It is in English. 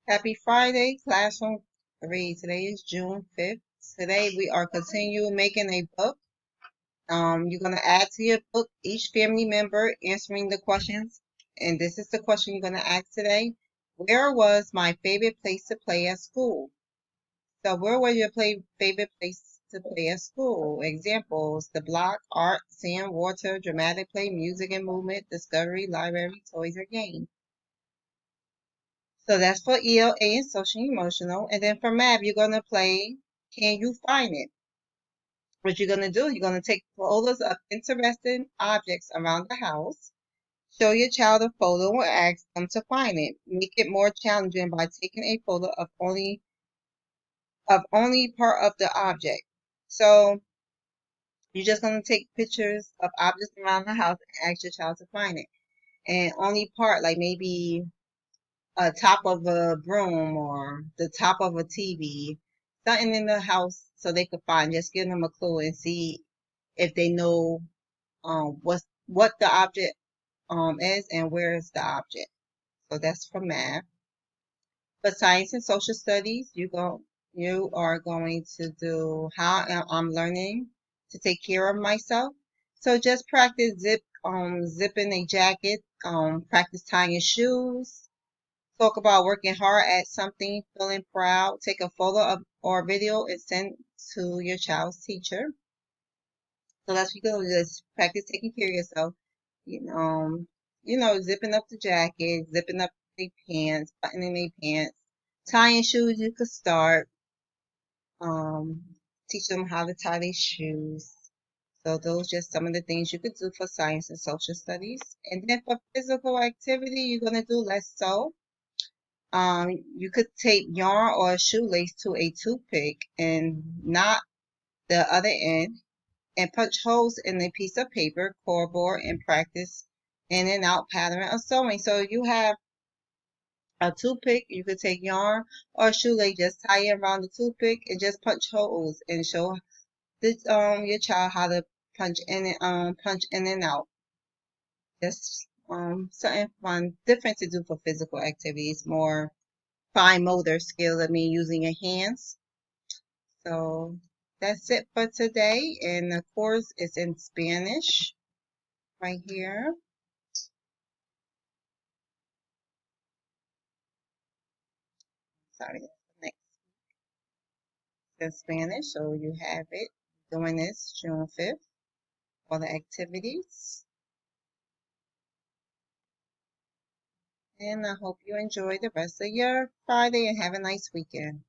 Happy Friday, Classroom 3. Today is June 5th. Today we are continuing making a book. You're going to add to your book each family member answering the questions. And this is the question you're going to ask today. Where was my favorite place to play at school? So where was your favorite place to play at school? Examples: the block, art, sand, water, dramatic play, music and movement, discovery, library, toys, or games. So that's for ELA and social emotional. And then for math, you're going to play Can You Find It? What you're going to do, you're going to take photos of interesting objects around the house. Show your child a photo or ask them to find it. Make it more challenging by taking a photo of only part of the object. So you're just going to take pictures of objects around the house and ask your child to find it. And only part, like maybe a top of a broom or the top of a TV, something in the house so they could find. Just give them a clue and see if they know what the object is and where is the object. So that's for math. For science and social studies, you are going to do how I'm learning to take care of myself. So just practice zipping a jacket, practice tying your shoes. Talk about working hard at something, feeling proud. Take a photo of or video and send to your child's teacher. So that's what you go. Just practice taking care of yourself. You know, zipping up the jacket, zipping up the pants, buttoning their pants, tying shoes. You could start. Um, Teach them how to tie their shoes. So those just some of the things you could do for science and social studies. And then for physical activity, you're gonna do less sew. You could tape yarn or a shoelace to a toothpick and knot the other end and punch holes in a piece of paper, cardboard, and practice in and out pattern of sewing. So you have a toothpick, you could take yarn or a shoelace, just tie it around the toothpick and just punch holes and show your child how to punch in and out. Just something fun, different to do for physical activities, more fine motor skills. I mean, using your hands. So that's it for today. And the course is in Spanish right here. Sorry, next in Spanish. So you have it doing this June 5th, all the activities. And I hope you enjoy the rest of your Friday and have a nice weekend.